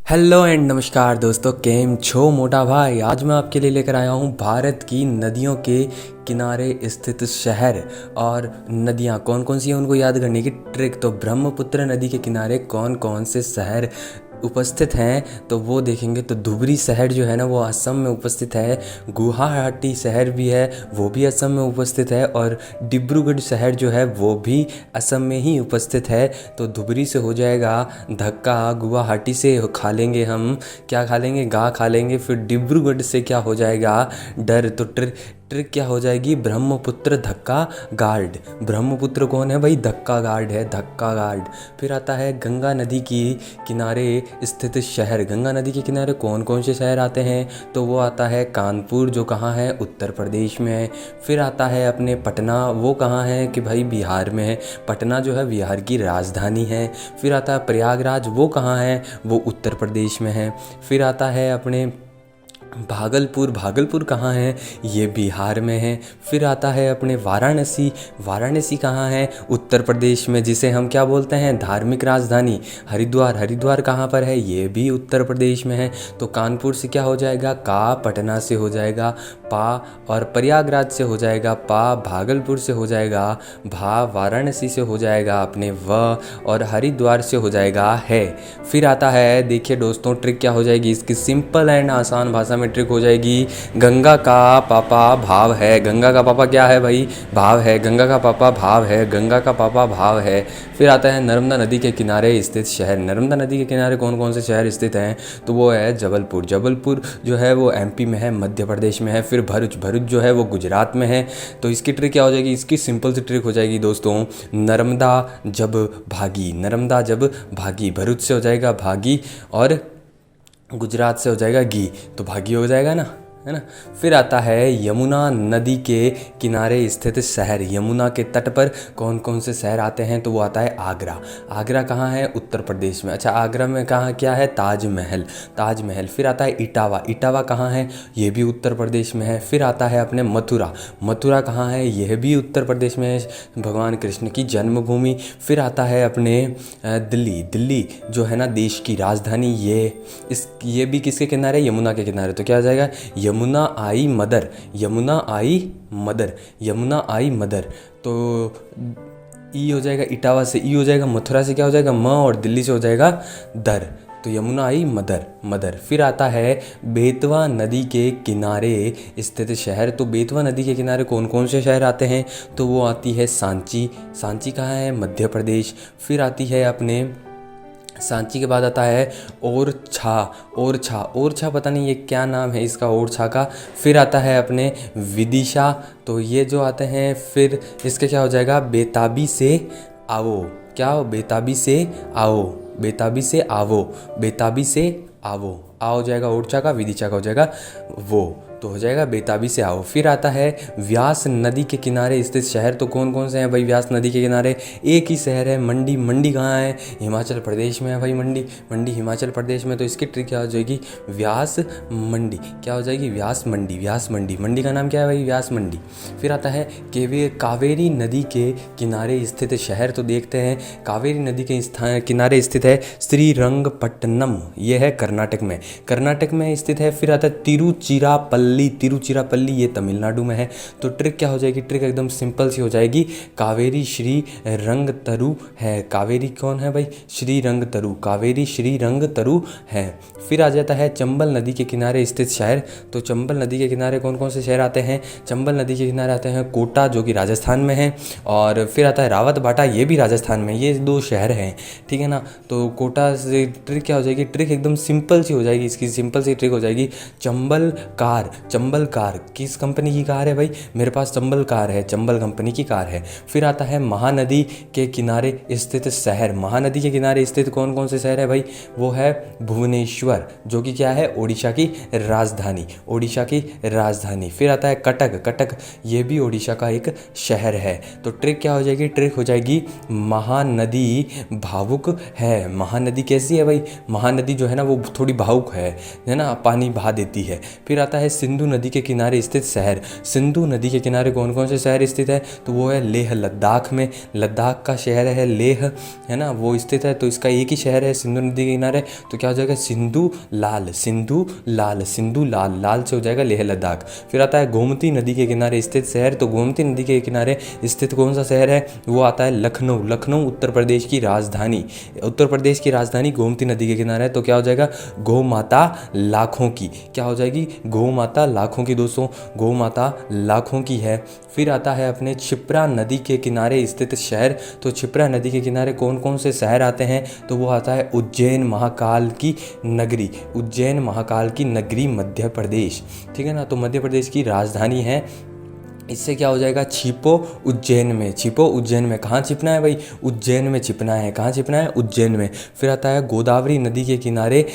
Hello and नमस्कार दोस्तों, केम छो मोटा भाई। आज मैं आपके लिए लेकर आया हूँ भारत की नदियों के किनारे स्थित शहर। और नदियाँ कौन कौन सी हैं उनको याद करने की ट्रिक। तो ब्रह्मपुत्र नदी के किनारे कौन कौन से शहर उपस्थित हैं तो वो देखेंगे। तो धुबरी शहर जो है ना वो असम में उपस्थित है। गुवाहाटी शहर भी है, वो भी असम में उपस्थित है। और डिब्रूगढ़ शहर जो है वो भी असम में ही उपस्थित है। तो धुबरी से हो जाएगा धक्का, गुवाहाटी से खा लेंगे हम, क्या खा लेंगे, गा खा लेंगे। फिर डिब्रूगढ़ से क्या हो जाएगा, डर। तो ट्रिक क्या हो जाएगी, ब्रह्मपुत्र धक्का गार्ड। ब्रह्मपुत्र कौन है भाई, धक्का गार्ड है, धक्का गार्ड। फिर आता है गंगा नदी की किनारे स्थित शहर। गंगा नदी के किनारे कौन कौन से शहर आते हैं तो वो आता है कानपुर, जो कहाँ है, उत्तर प्रदेश में है। फिर आता है अपने पटना, वो कहाँ है कि भाई बिहार में है। पटना जो है बिहार की राजधानी है। फिर आता है प्रयागराज, वो कहाँ है, वो उत्तर प्रदेश में है। फिर आता है अपने भागलपुर, भागलपुर कहाँ है, ये बिहार में है। फिर आता है अपने वाराणसी, वाराणसी कहाँ है, उत्तर प्रदेश में, जिसे हम क्या बोलते हैं, धार्मिक राजधानी। हरिद्वार, हरिद्वार कहाँ पर है, ये भी उत्तर प्रदेश में है। तो कानपुर से क्या हो जाएगा, का। पटना से हो जाएगा पा, और प्रयागराज से हो जाएगा पा। भागलपुर से हो जाएगा भा। वाराणसी से हो जाएगा अपने व, और हरिद्वार से हो जाएगा है। फिर आता है, देखिए दोस्तों, ट्रिक क्या हो जाएगी इसकी, सिंपल एंड आसान भाषा में ट्रिक हो जाएगी। गंगा का पापा भाव है। गंगा का पापा क्या है भाई, भाव है। गंगा का पापा भाव है, गंगा का पापा भाव है। फिर आता है नर्मदा नदी के किनारे स्थित शहर। नर्मदा नदी के किनारे कौन कौन से शहर स्थित हैं तो वो है जबलपुर। जबलपुर जो है वो एमपी में है, मध्य प्रदेश में है। फिर भरूच, भरूच जो है वो गुजरात में है। तो इसकी ट्रिक क्या हो जाएगी, इसकी सिंपल सी ट्रिक हो जाएगी दोस्तों, नर्मदा जब भागी, नर्मदा जब भागी। भरूच से हो जाएगा भागी, और गुजरात से हो जाएगा गी, तो भागी हो जाएगा ना, है ना। फिर आता है यमुना नदी के किनारे स्थित शहर। यमुना के तट पर कौन कौन से शहर आते हैं तो वो आता है आगरा। आगरा कहाँ है, उत्तर प्रदेश में। अच्छा, आगरा में कहाँ क्या है, ताजमहल, ताजमहल। फिर आता है इटावा, इटावा कहाँ है, ये भी उत्तर प्रदेश में है। फिर आता है अपने मथुरा, मथुरा कहाँ है, यह भी उत्तर प्रदेश में है, भगवान कृष्ण की जन्मभूमि। फिर आता है अपने दिल्ली, दिल्ली जो है ना देश की राजधानी, ये भी किसके किनारे, यमुना के किनारे। तो क्या आ जाएगा, यमुना आई मदर, यमुना आई मदर, यमुना आई मदर। तो ई हो जाएगा इटावा से, ई हो जाएगा मथुरा से, क्या हो जाएगा म, और दिल्ली से हो जाएगा दर। तो यमुना आई मदर, मदर। फिर आता है बेतवा नदी के किनारे स्थित शहर। तो बेतवा नदी के किनारे कौन कौन से शहर आते हैं तो वो आती है सांची। सांची कहाँ है, मध्य प्रदेश। फिर आती है अपने सांची के बाद आता है ओरछा, ओरछा, ओरछा पता नहीं ये क्या नाम है इसका, ओरछा का। फिर आता है अपने विदिशा, तो ये जो आते हैं। फिर इसके क्या हो जाएगा, बेताबी से आओ, क्या हो, बेताबी से आओ, बेताबी से आवो, बेताबी से आवो। आ हो जाएगा ओरछा का, विदिशा का हो जाएगा वो, तो हो जाएगा बेताबी से आओ। फिर आता है व्यास नदी के किनारे स्थित शहर। तो कौन कौन से हैं भाई व्यास नदी के किनारे, एक ही शहर है, मंडी। मंडी कहाँ है, हिमाचल प्रदेश में है भाई, मंडी, मंडी हिमाचल प्रदेश में। तो इसकी ट्रिक क्या हो जाएगी, व्यास मंडी, क्या हो जाएगी, व्यास मंडी, व्यास मंडी। मंडी का नाम क्या है भाई, व्यास मंडी। फिर आता है कावेरी नदी के किनारे स्थित शहर। तो देखते हैं, कावेरी नदी के किनारे स्थित है श्रीरंगपट्टनम, ये है कर्नाटक में, कर्नाटक में स्थित है। फिर आता है तिरुचिरापल्ली, तिरुचिरापल्ली ये तमिलनाडु में है। तो ट्रिक क्या हो जाएगी, ट्रिक एकदम सिंपल सी हो जाएगी, कावेरी श्री रंगतरु है। कावेरी कौन है भाई, श्री रंगतरु, कावेरी श्री रंगतरु है। फिर आ जाता है चंबल नदी के किनारे स्थित शहर। तो चंबल नदी के किनारे कौन कौन से शहर आते हैं, चंबल नदी के किनारे आते हैं कोटा, जो कि राजस्थान में है। और फिर आता है रावत बाटा, ये भी राजस्थान में, ये दो शहर हैं, ठीक है ना। तो कोटा से ट्रिक क्या हो जाएगी, ट्रिक एकदम सिंपल सी हो जाएगी, इसकी सिंपल सी ट्रिक हो जाएगी, चंबल कार, चंबल कार किस कंपनी की कार है भाई, मेरे पास चंबल कार है, चंबल कंपनी की कार है। फिर आता है महानदी के किनारे स्थित शहर। महानदी के किनारे स्थित कौन कौन से शहर है भाई, वो है भुवनेश्वर, जो कि क्या है, ओडिशा की राजधानी, ओडिशा की राजधानी। फिर आता है कटक, कटक ये भी ओडिशा का एक शहर है। तो ट्रिक क्या हो जाएगी, ट्रिक हो जाएगी, महानदी भावुक है। महानदी कैसी है भाई, महानदी जो है ना वो थोड़ी भावुक है ना, पानी बहा देती है। फिर आता है सिंधु नदी के किनारे स्थित शहर। सिंधु नदी के किनारे कौन कौन से शहर स्थित है, तो वो है लेह लद्दाख में, लद्दाख का शहर है लेह, है ना, वो स्थित है। तो इसका एक ही शहर है सिंधु नदी के किनारे, तो क्या हो जाएगा सिंधु लाल, सिंधु लाल, सिंधु लाल, लाल से हो जाएगा लेह लद्दाख। फिर आता है गोमती नदी के किनारे स्थित शहर। तो गोमती नदी के किनारे स्थित कौन सा शहर है, वो आता है लखनऊ। लखनऊ उत्तर प्रदेश की राजधानी, उत्तर प्रदेश की राजधानी गोमती नदी के किनारे है। तो क्या हो जाएगा गौ माता लाखों की, क्या हो जाएगी गौ माता लाखों की। दोस्तों गौ माता लाखों की है। फिर आता है अपने क्षिप्रा नदी के किनारे स्थित शहर। तो क्षिप्रा नदी के किनारे कौन कौन से शहर आते हैं, तो वो आता है उज्जैन महाकाल की नगरी, उज्जैन महाकाल की नगरी मध्य प्रदेश, ठीक है ना। तो मध्य प्रदेश की राजधानी है। इससे क्या हो जाएगा छिपो उज्जैन में, छिपो उज्जैन में। कहाँ छिपना है भाई, उज्जैन में छिपना है। कहाँ छिपना है, उज्जैन में। फिर आता है गोदावरी नदी के किनारे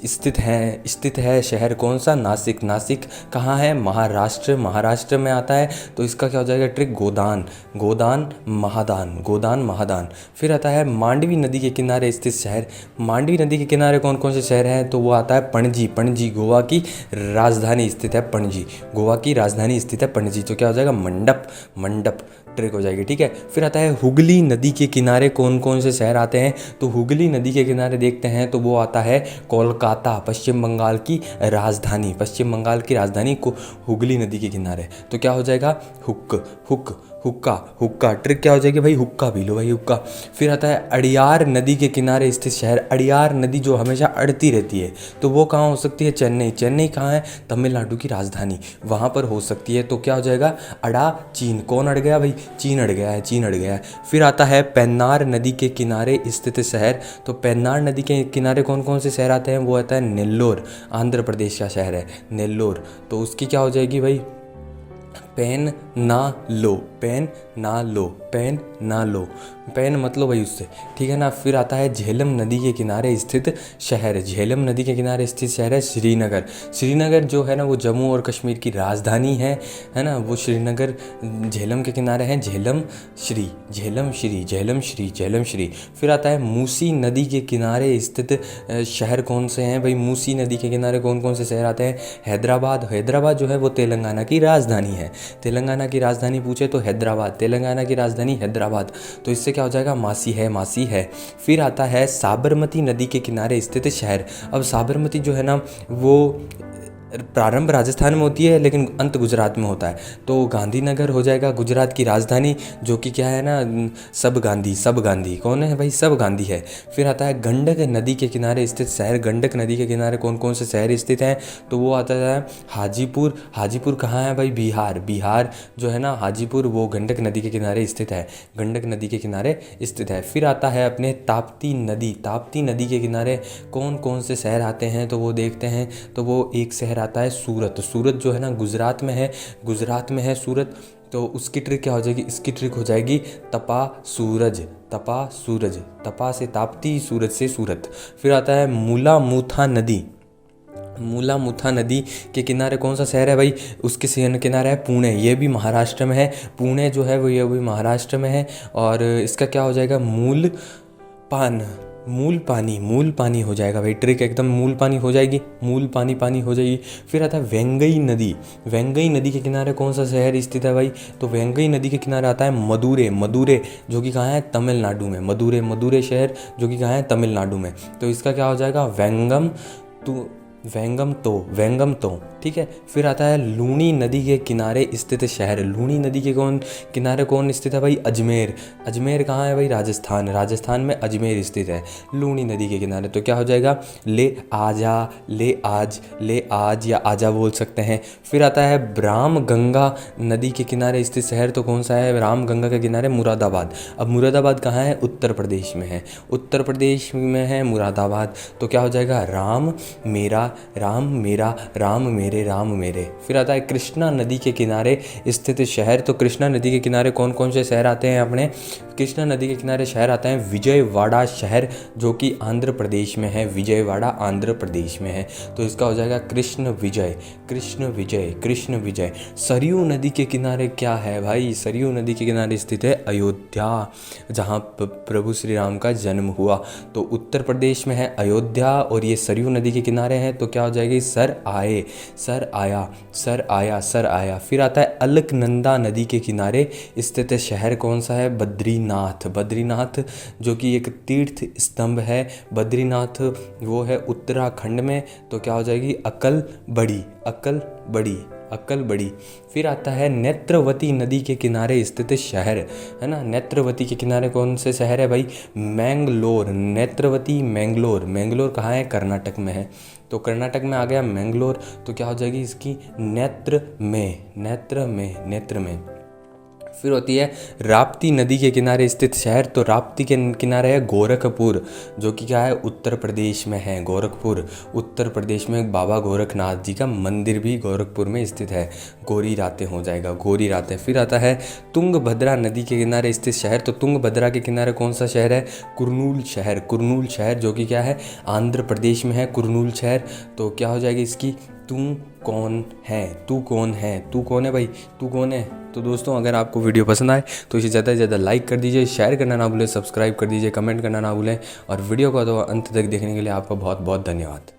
स्थित है शहर कौन सा, नासिक। नासिक कहाँ है, महाराष्ट्र, महाराष्ट्र में आता है। तो इसका क्या हो जाएगा ट्रिक, गोदान, गोदान महादान, गोदान महादान। फिर आता है मांडवी नदी के किनारे स्थित शहर। मांडवी नदी के किनारे कौन कौन से शहर हैं, तो वो आता है पणजी। पणजी गोवा की राजधानी स्थित है, पणजी गोवा की राजधानी स्थित है पणजी। तो क्या हो जाएगा मंडप, मंडप ट्रिक हो जाएगी, ठीक है। फिर आता है हुगली नदी के किनारे कौन कौन से शहर आते हैं, तो हुगली नदी के किनारे देखते हैं तो वो आता है कोलकाता, पश्चिम बंगाल की राजधानी, पश्चिम बंगाल की राजधानी को हुगली नदी के किनारे। तो क्या हो जाएगा हुक्का, हुक्का ट्रिक क्या हो जाएगी भाई, हुक्का पी लो भाई, हुक्का। फिर आता है अड़ियार नदी के किनारे स्थित शहर। अड़ियार नदी जो हमेशा अड़ती रहती है, तो वो कहाँ हो सकती है, चेन्नई। चेन्नई कहाँ है, तमिलनाडु की राजधानी, वहाँ पर हो सकती है। तो क्या हो जाएगा अड़ा चीन, कौन अड़ गया भाई, चीन अड़ गया है, चीन अड़ गया है। फिर आता है पेन्नार नदी के किनारे स्थित शहर। तो पेन्नार नदी के किनारे कौन कौन से शहर आते हैं, वो आता है नेल्लोर, आंध्र प्रदेश का शहर है नेल्लोर। तो उसकी क्या हो जाएगी भाई, पेन ना लो, पेन ना लो, पेन ना लो, पेन मत लो भाई उससे, ठीक है ना। फिर आता है झेलम नदी के किनारे स्थित शहर। झेलम नदी के किनारे स्थित शहर है श्रीनगर। श्रीनगर जो है ना वो जम्मू और कश्मीर की राजधानी है ना, वो श्रीनगर झेलम के किनारे है। झेलम श्री, झेलम श्री, झेलम श्री, झेलम श्री। फिर आता है मूसी नदी के किनारे स्थित शहर कौन से हैं भाई, मूसी नदी के किनारे कौन कौन से शहर आते हैं, हैदराबाद। हैदराबाद जो है वो तेलंगाना की राजधानी है, तेलंगाना की राजधानी पूछे तो हैदराबाद, तेलंगाना की राजधानी हैदराबाद। तो इससे क्या हो जाएगा मासी है, मासी है। फिर आता है साबरमती नदी के किनारे स्थित शहर। अब साबरमती जो है ना वो प्रारंभ राजस्थान में होती है लेकिन अंत गुजरात में होता है। तो गांधीनगर हो जाएगा गुजरात की राजधानी, जो कि क्या है ना सब गांधी, सब गांधी कौन है भाई, सब गांधी है। फिर आता है गंडक नदी के किनारे स्थित शहर। गंडक नदी के किनारे कौन कौन से शहर स्थित हैं, तो वो आता है हाजीपुर। हाजीपुर कहाँ है भाई, बिहार। बिहार जो है ना हाजीपुर वो गंडक नदी के किनारे स्थित है, गंडक नदी के किनारे स्थित है। फिर आता है अपने ताप्ती नदी। ताप्ती नदी के किनारे कौन कौन से शहर आते हैं, तो वो देखते हैं। तो वो एक शहर आता है सूरत। सूरत जो है ना गुजरात में है, गुजरात में है सूरत। तो उसकी ट्रिक क्या हो जाएगी, इसकी ट्रिक हो जाएगी तपा सूरज, तपा सूरज, तपा से ताप्ती, सूरज से सूरत। फिर आता है मूला मूथा नदी। मूला मूथा नदी के किनारे कौन सा शहर है भाई, उसके किनारे है पुणे, ये भी महाराष्ट्र में है। पुणे जो है वो ये भी महाराष्ट्र में है। और इसका क्या हो जाएगा मूल पान, मूल पानी, मूल पानी हो जाएगा भाई, ट्रिक एकदम मूल पानी हो जाएगी, मूल पानी पानी हो जाएगी। फिर आता है वेंगई नदी। वेंगई नदी के किनारे कौन सा शहर स्थित है भाई, तो वेंगई नदी के किनारे आता है मदुरै। मदुरै जो कि कहाँ है, तमिलनाडु में। मदुरै, मदुरै शहर जो कि कहाँ है, तमिलनाडु में। तो इसका क्या हो जाएगा वेंगम तो, वेंगम तो, वेंगम तो, ठीक है। फिर आता है लूनी नदी के किनारे स्थित शहर। लूनी नदी के किनारे कौन स्थित है भाई, अजमेर। अजमेर कहाँ है भाई, राजस्थान। राजस्थान में अजमेर स्थित है लूनी नदी के किनारे। तो क्या हो जाएगा ले आजा, ले आज, ले आज या आजा बोल सकते हैं। फिर आता है राम गंगा नदी के किनारे स्थित शहर। तो कौन सा है, राम गंगा के किनारे मुरादाबाद। अब मुरादाबाद कहाँ है, उत्तर प्रदेश में है, उत्तर प्रदेश में है मुरादाबाद। तो क्या हो जाएगा राम मेरा, राम मेरा, राम मेरे, राम मेरे। फिर आता है कृष्णा नदी के किनारे स्थित शहर। तो कृष्णा नदी के किनारे कौन कौन से शहर आते हैं अपने, कृष्णा नदी के किनारे शहर आता है विजयवाड़ा शहर, जो कि आंध्र प्रदेश में है। विजयवाड़ा आंध्र प्रदेश में है। तो इसका हो जाएगा कृष्ण विजय, कृष्ण विजय, कृष्ण विजय। सरयू नदी के किनारे क्या है भाई, सरयू नदी के किनारे स्थित है अयोध्या, जहाँ प्रभु श्री राम का जन्म हुआ। तो उत्तर प्रदेश में है अयोध्या और ये सरयू नदी के किनारे हैं। तो क्या हो जाएगी, सर आए, सर आया, सर आया, सर आया। फिर आता है अलकनंदा नदी के किनारे स्थित शहर कौन सा है, बद्रीनाथ। बद्रीनाथ जो कि एक तीर्थ स्तंभ है, बद्रीनाथ वो है उत्तराखंड में, तो क्या हो जाएगी, अकल बड़ी, अकल बड़ी, अकल बड़ी। फिर आता है नेत्रवती नदी के किनारे स्थित शहर, है ना, नेत्रवती के किनारे कौन से शहर है भाई, मैंगलोर, नेत्रवती मैंगलोर। मैंगलोर कहाँ है, कर्नाटक में है, तो कर्नाटक में आ गया मैंगलोर, तो क्या हो जाएगी इसकी, नेत्र में, नेत्र में, नेत्र में। फिर होती है राप्ती नदी के किनारे स्थित शहर, तो राप्ती के किनारे है गोरखपुर, जो कि क्या है, उत्तर प्रदेश में है, गोरखपुर उत्तर प्रदेश में। बाबा गोरखनाथ जी का मंदिर भी गोरखपुर में स्थित है, गोरी रातें हो जाएगा, गोरी रातें। फिर आता है तुंगभद्रा नदी के किनारे स्थित शहर, तो तुंगभद्रा के किनारे कौन सा शहर है, कुरनूल शहर, कुरनूल शहर जो कि क्या है, आंध्र प्रदेश में है कुरनूल शहर। तो क्या हो जाएगी इसकी, तू कौन है, तू कौन है, तू कौन है भाई, तू कौन है। तो दोस्तों अगर आपको वीडियो पसंद आए तो इसे ज़्यादा से ज़्यादा लाइक कर दीजिए, शेयर करना ना भूलें, सब्सक्राइब कर दीजिए, कमेंट करना ना भूलें, और वीडियो को तो अंत तक देखने के लिए आपका बहुत बहुत धन्यवाद।